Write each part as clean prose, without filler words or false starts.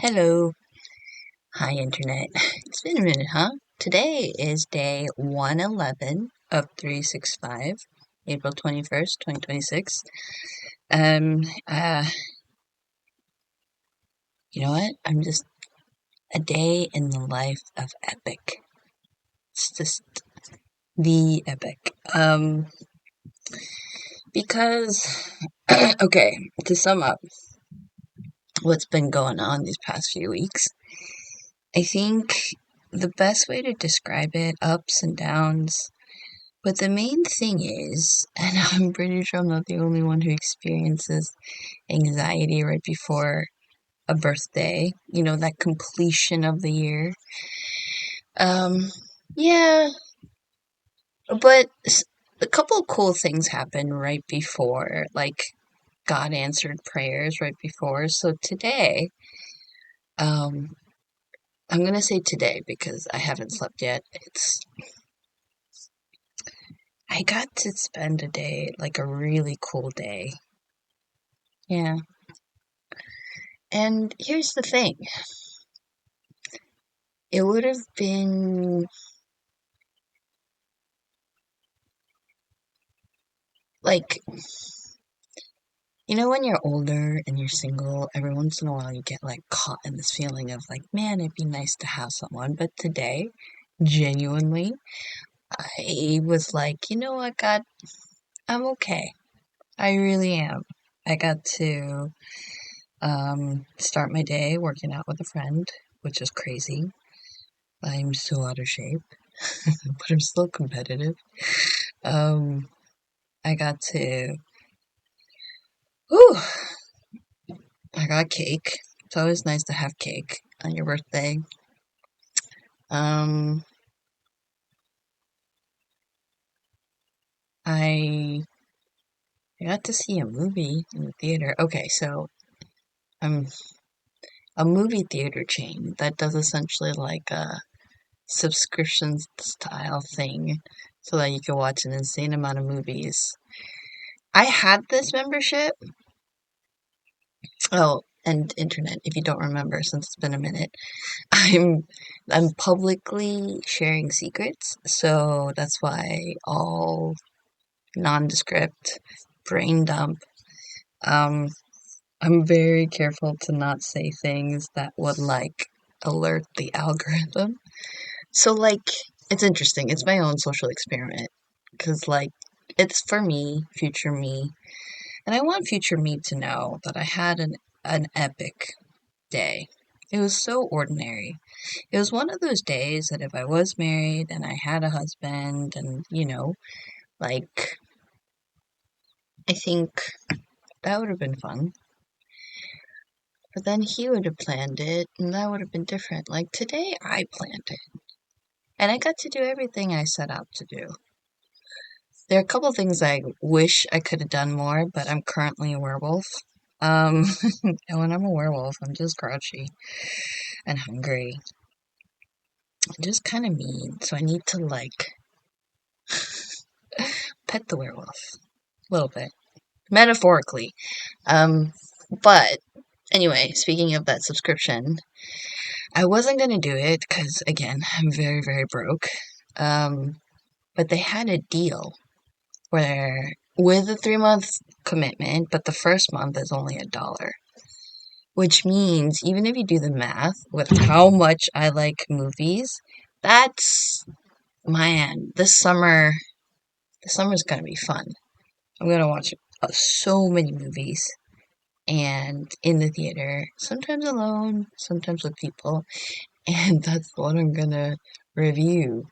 Hello. Hi, Internet. It's been a minute, huh? Today is day 111 of 365, April 21st, 2026. Um, uh, you know what? I'm just a day in the life of Epic. It's just the Epic. Because, okay, to sum up what's been going on these past few weeks, I think the best way to describe it, ups and downs. But the main thing is, and I'm pretty sure I'm not the only one who experiences anxiety right before a birthday, that completion of the year. Um, yeah, but a couple of cool things happened right before, like God answered prayers right before. So today, um, I'm gonna say today because I haven't slept yet. I got to spend a day, like a really cool day. Yeah. And here's the thing. It would have been like, when you're older and you're single, every once in a while you get like caught in this feeling of like, man, it'd be nice to have someone. But today, genuinely, I was like, you know what, God, I'm okay. I really am. I got to start my day working out with a friend, which is crazy. I'm so out of shape, but I'm still competitive. Um, I got to, whew, I got cake. It's always nice to have cake on your birthday. Um, I got to see a movie in the theater. Okay, so I'm a movie theater chain that does essentially like a subscription style thing so that you can watch an insane amount of movies. I had this membership. Oh, and internet, if you don't remember, since it's been a minute, I'm I'm publicly sharing secrets, so that's why all nondescript brain dump. Um, I'm very careful to not say things that would like alert the algorithm. So like it's interesting. It's my own social experiment cuz like it's for me, future me, and I want future me to know that I had an epic day. It was so ordinary. It was one of those days that if I was married and I had a husband and, like I think that would have been fun. But then he would have planned it, and that would have been different. Like today, I planned it, and I got to do everything I set out to do. There are a couple of things I wish I could have done more, but I'm currently a werewolf. Um, and when I'm a werewolf, I'm just grouchy and hungry and just kind of mean. So I need to like pet the werewolf a little bit, metaphorically. Um, but anyway, speaking of that subscription, I wasn't gonna do it because again, I'm very, very broke. Um, but they had a deal where with a 3 month commitment, but the first month is only $1. Which means even if you do the math with how much I like movies, that's man, this summer's gonna be fun. I'm gonna watch so many movies and in the theater, sometimes alone, sometimes with people, and that's what I'm gonna review.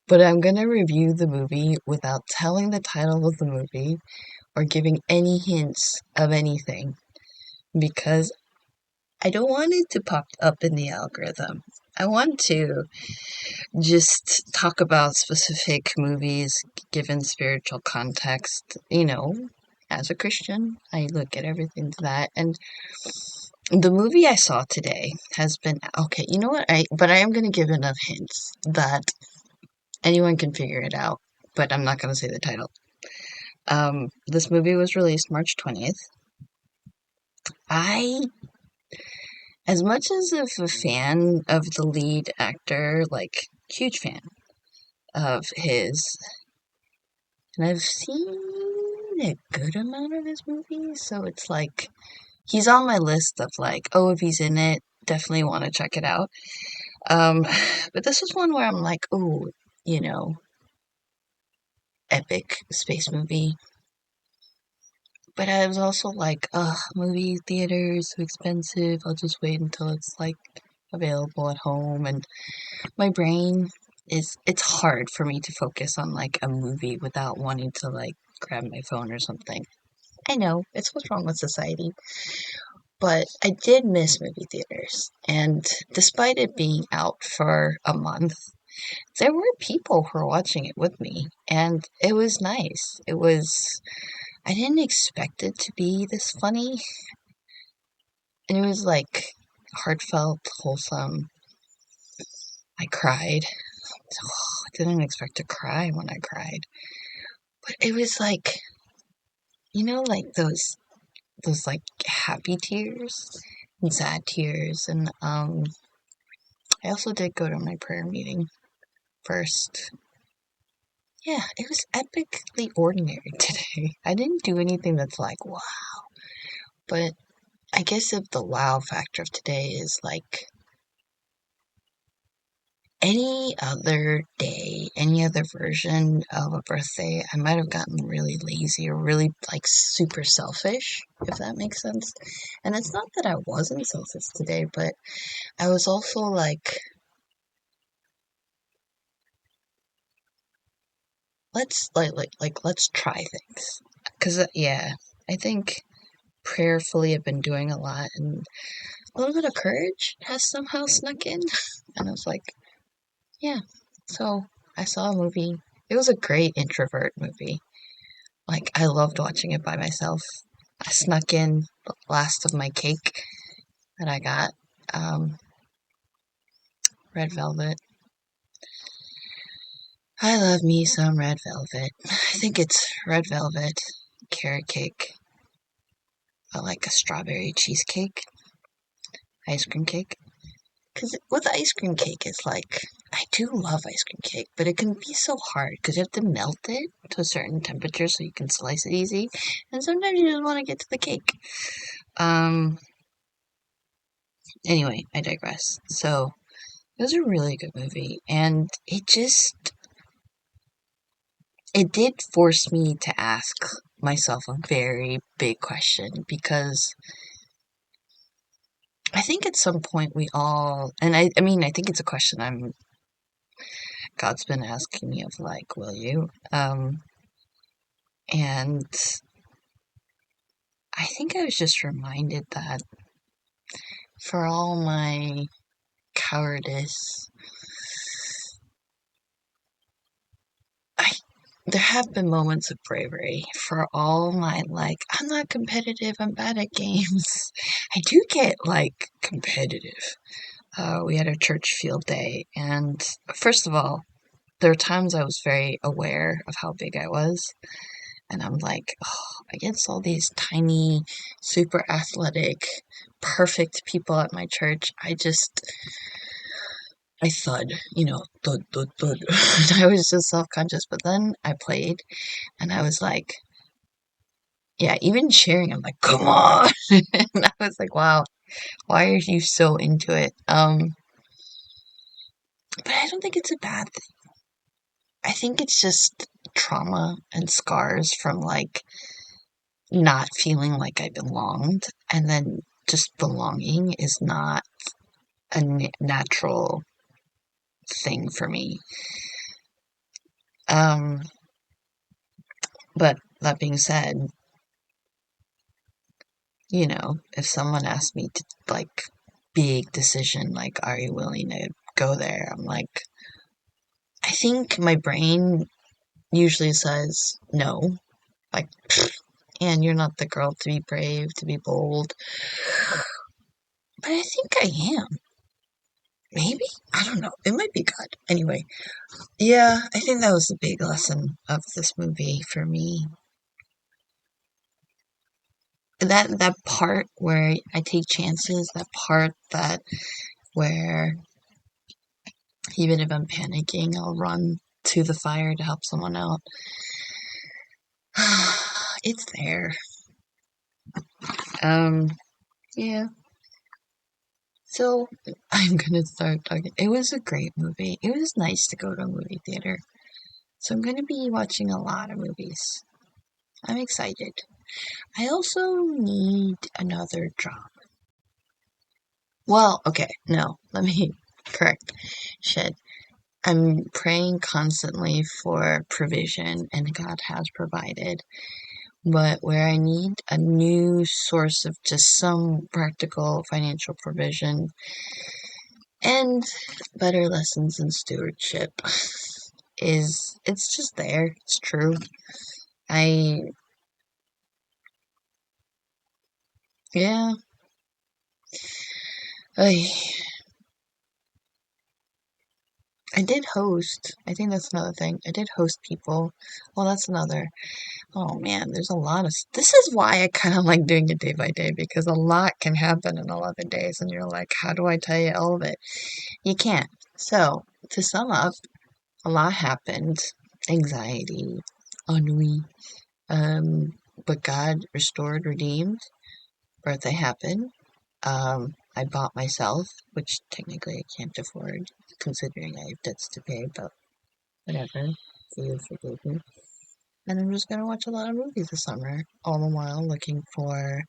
But I'm gonna review the movie without telling the title of the movie or giving any hints of anything because I don't want it to pop up in the algorithm. I want to just talk about specific movies given spiritual context. As a Christian, I look at everything to that. And the movie I saw today has been okay. You know what? But I am going to give enough hints that anyone can figure it out. But I'm not going to say the title. This movie was released March 20th. I as much as of a fan of the lead actor, like, huge fan of his, and I've seen a good amount of his movies, so it's like, he's on my list of like, oh, if he's in it, definitely want to check it out. Um, but this was one where I'm like, oh, you know, epic space movie. But I was also like, ugh, movie theaters so expensive. I'll just wait until it's like available at home. And my brain it's hard for me to focus on like a movie without wanting to like grab my phone or something. I know, it's what's wrong with society. But I did miss movie theaters. And despite it being out for a month, there were people who were watching it with me. And it was nice. I didn't expect it to be this funny. And it was like heartfelt, wholesome. I cried. I didn't expect to cry when I cried. But it was like, like those like happy tears and sad tears. And I also did go to my prayer meeting first. Yeah, it was epically ordinary today. I didn't do anything that's like, wow. But I guess if the wow factor of today is like any other day, any other version of a birthday, I might have gotten really lazy or really like super selfish, if that makes sense. And it's not that I wasn't selfish today, but I was also like, let's try things. Cause yeah, I think prayerfully I've been doing a lot, and a little bit of courage has somehow snuck in. And I was like, yeah. So I saw a movie. It was a great introvert movie. Like, I loved watching it by myself. I snuck in the last of my cake that I got. Um, red velvet. I love me some red velvet. I think it's red velvet, carrot cake, like a strawberry cheesecake, ice cream cake. Because with ice cream cake, it's like, I do love ice cream cake, but it can be so hard because you have to melt it to a certain temperature so you can slice it easy. And sometimes you just want to get to the cake. Um, anyway, I digress. So, it was a really good movie, and it did force me to ask myself a very big question because I think at some point we all, and I mean, I think it's a question God's been asking me of like, will you? And I think I was just reminded that for all my cowardice, I there have been moments of bravery. For all my like, I'm not competitive, I'm bad at games. I do get like competitive. We had a church field day, and first of all, there were times I was very aware of how big I was. And I'm like, oh, against all these tiny, super athletic, perfect people at my church, I thud, thud, thud, thud. And I was just self conscious. But then I played and I was like, yeah, even cheering, I'm like, come on. And I was like, wow, why are you so into it? But I don't think it's a bad thing. I think it's just trauma and scars from like not feeling like I belonged, and then just belonging is not a natural thing for me. Um, but that being said, if someone asked me to like big decision, like, are you willing to go there? I'm like, I think my brain usually says no, like, and you're not the girl to be brave, to be bold. But I think I am. Maybe? I don't know. It might be God. Anyway, yeah, I think that was the big lesson of this movie for me. that part where I take chances, that part that where even if I'm panicking, I'll run to the fire to help someone out. It's there. Um, yeah. So I'm gonna start talking. It was a great movie. It was nice to go to a movie theater. So I'm gonna be watching a lot of movies. I'm excited. I also need another job. Well, okay, no, let me correct. Shit. I'm praying constantly for provision, and God has provided. But where I need a new source of just some practical financial provision and better lessons in stewardship is it's just there. It's true. I yeah. I I did host. I think that's another thing. I did host people. Well, that's another. Oh man, there's a lot of. This is why I kind of like doing it day by day because a lot can happen in 11 days, and you're like, how do I tell you all of it? You can't. So to sum up, a lot happened. Anxiety, ennui. Um, but God restored, redeemed. Birthday happened. I bought myself, which technically I can't afford, considering I have debts to pay, but whatever. You forgave me. And I'm just gonna watch a lot of movies this summer, all the while looking for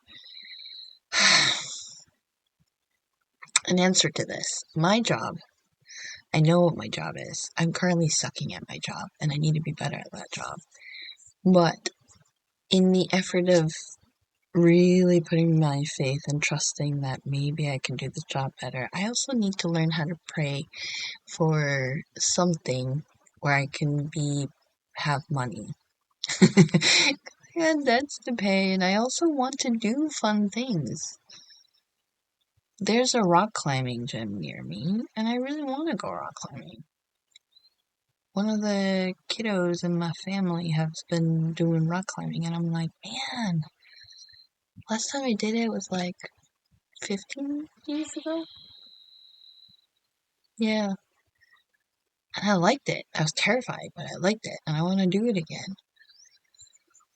an answer to this. My job, I know what my job is. I'm currently sucking at my job, and I need to be better at that job. But in the effort of really putting my faith and trusting that maybe I can do the job better, I also need to learn how to pray for something where I can have money. And debts to pay, and I also want to do fun things. There's a rock climbing gym near me, and I really want to go rock climbing. One of the kiddos in my family has been doing rock climbing, and I'm like, man, last time I did it was like 15 years ago. Yeah, and I liked it. I was terrified, but I liked it, and I want to do it again.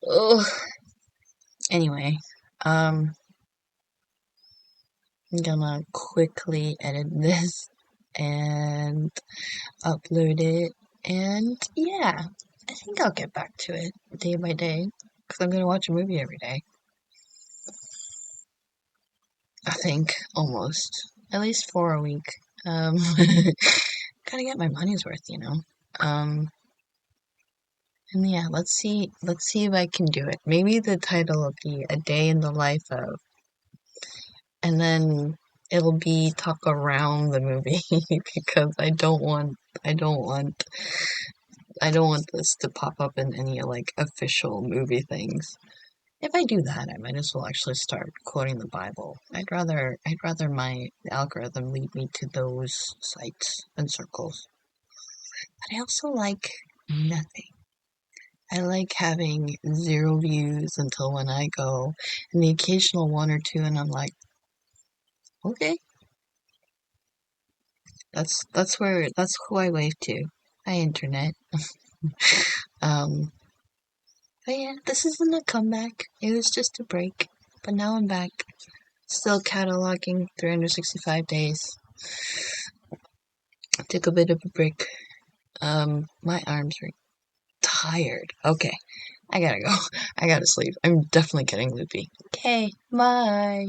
Ugh. Anyway, um, I'm gonna quickly edit this and upload it, and yeah, I think I'll get back to it day by day because I'm gonna watch a movie every day. I think almost at least 4 a week. Um, gotta get my money's worth, you know. Um, and yeah, let's see if I can do it. Maybe the title will be "A Day in the Life of," and then it'll be talk around the movie because I don't want I don't want this to pop up in any like official movie things. If I do that, I might as well actually start quoting the Bible. I'd rather my algorithm lead me to those sites and circles. But I also like nothing. I like having 0 views until when I go, and the occasional 1 or 2, and I'm like, okay, that's who I wave to. Hi, internet. Um, but yeah, this isn't a comeback. It was just a break. But now I'm back. Still cataloging 365 days. Took a bit of a break. My arms are tired. Okay, I gotta go. I gotta sleep. I'm definitely getting loopy. Okay, bye.